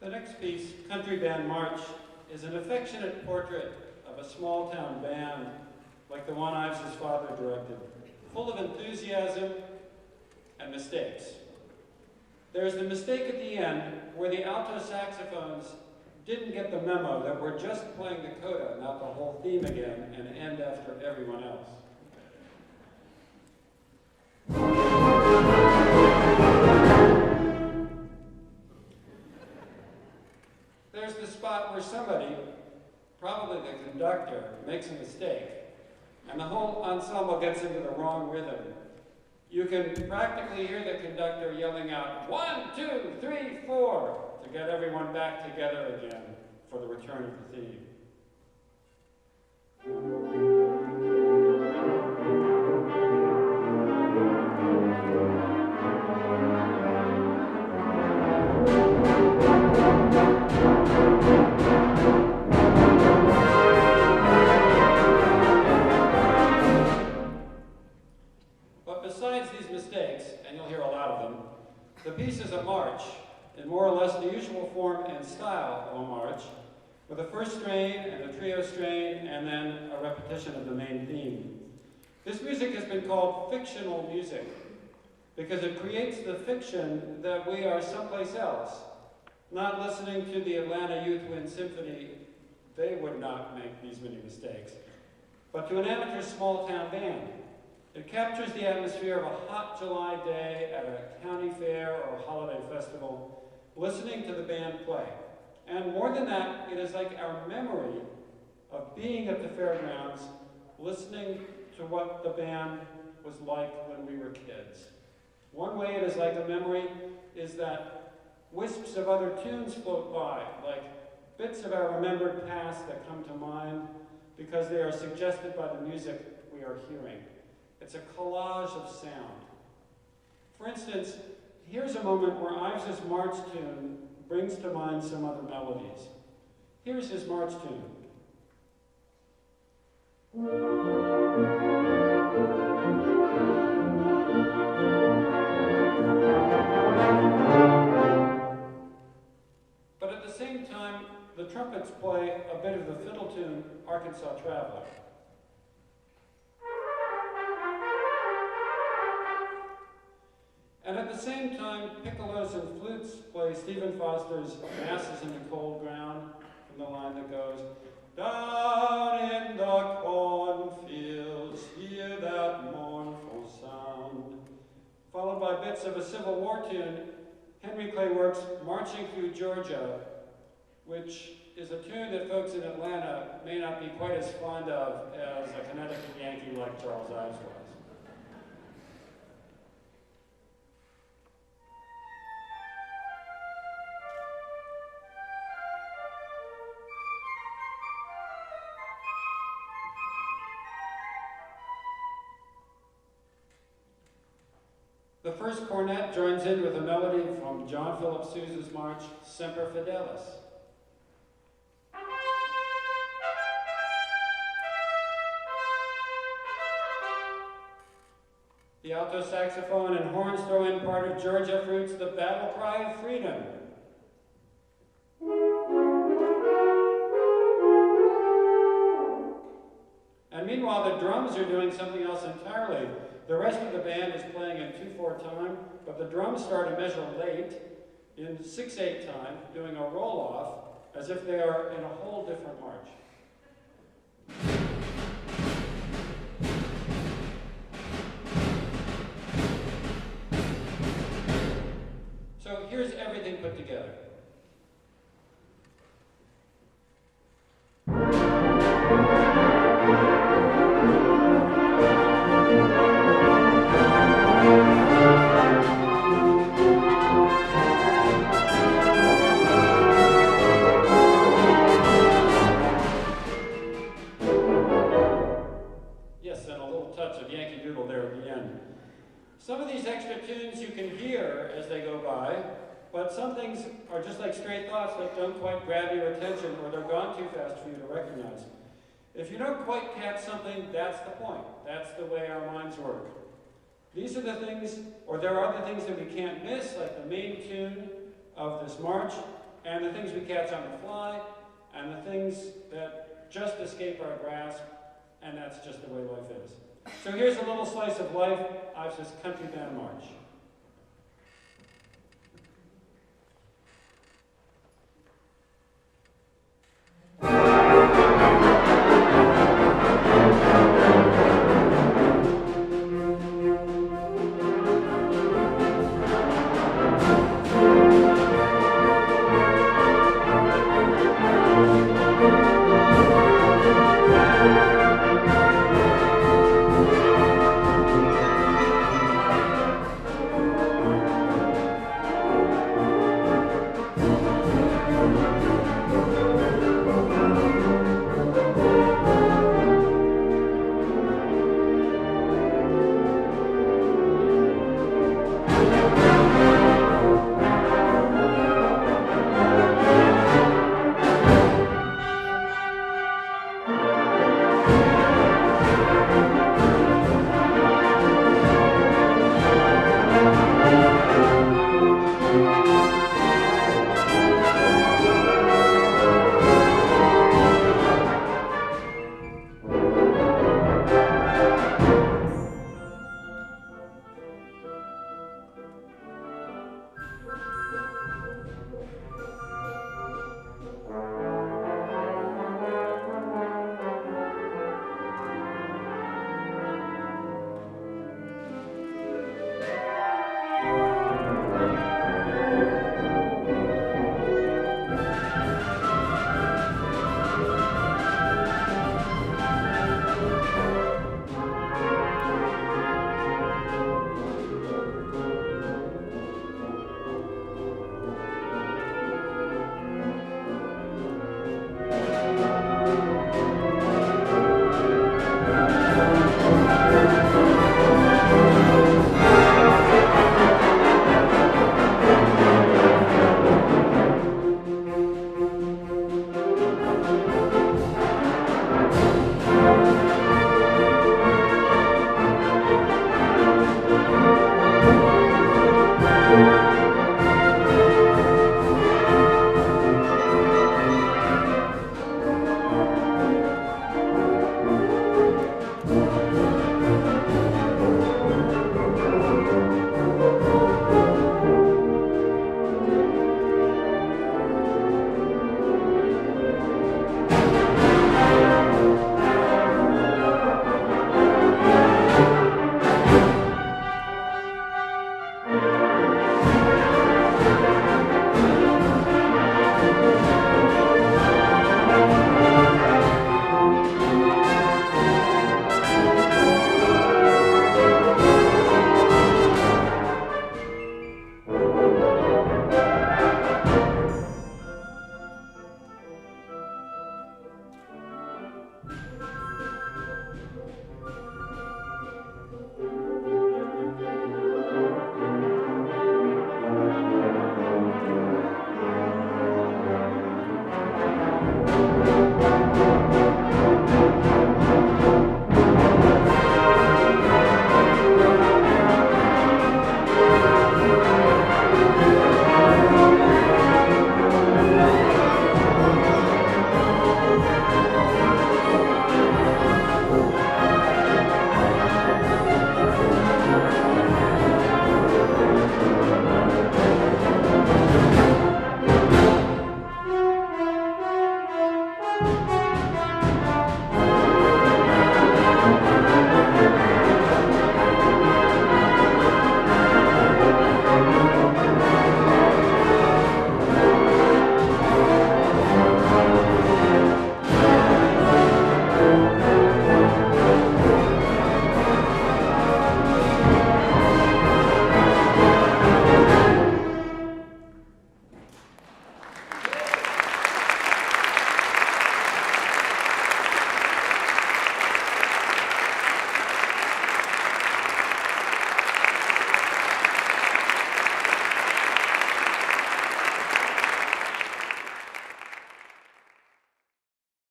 The next piece, Country Band March, is an affectionate portrait of a small-town band like the one Ives' father directed, full of enthusiasm and mistakes. There's the mistake at the end where the alto saxophones didn't get the memo that we're just playing the coda, not the whole theme again, and end after everyone else. There's the spot where somebody, probably the conductor, makes a mistake, and the whole ensemble gets into the wrong rhythm. You can practically hear the conductor yelling out, 1, 2, 3, 4, to get everyone back together again for the return of the theme. The piece is a march, in more or less the usual form and style of a march, with a first strain and a trio strain, and then a repetition of the main theme. This music has been called fictional music, because it creates the fiction that we are someplace else. Not listening to the Atlanta Youth Wind Symphony, they would not make these many mistakes, but to an amateur small-town band. It captures the atmosphere of a hot July day at a county fair or a holiday festival, listening to the band play. And more than that, it is like our memory of being at the fairgrounds, listening to what the band was like when we were kids. One way it is like a memory is that wisps of other tunes float by, like bits of our remembered past that come to mind because they are suggested by the music we are hearing. It's a collage of sound. For instance, here's a moment where Ives' march tune brings to mind some other melodies. Here's his march tune. But at the same time, the trumpets play a bit of the fiddle tune, Arkansas Traveler. And at the same time, piccolos and flutes play Stephen Foster's Masses in the Cold Ground, from the line that goes, down in the cornfields, hear that mournful sound. Followed by bits of a Civil War tune, Henry Clay Work's Marching Through Georgia, which is a tune that folks in Atlanta may not be quite as fond of as a Connecticut Yankee like Charles Ives was. The first cornet joins in with a melody from John Philip Sousa's march, Semper Fidelis. The alto saxophone and horns throw in part of George F. Root's The Battle Cry of Freedom. And meanwhile, the drums are doing something else entirely. The rest of the band is playing in 2/4 time, but the drums start a measure late in 6/8 time, doing a roll-off as if they are in a whole different march. So here's everything put together. Some of these extra tunes you can hear as they go by, but some things are just like stray thoughts that don't quite grab your attention, or they're gone too fast for you to recognize. If you don't quite catch something, that's the point. That's the way our minds work. These are the things, or there are the things that we can't miss, like the main tune of this march, and the things we catch on the fly, and the things that just escape our grasp, and that's just the way life is. So here's a little slice of life, Ives' country band march.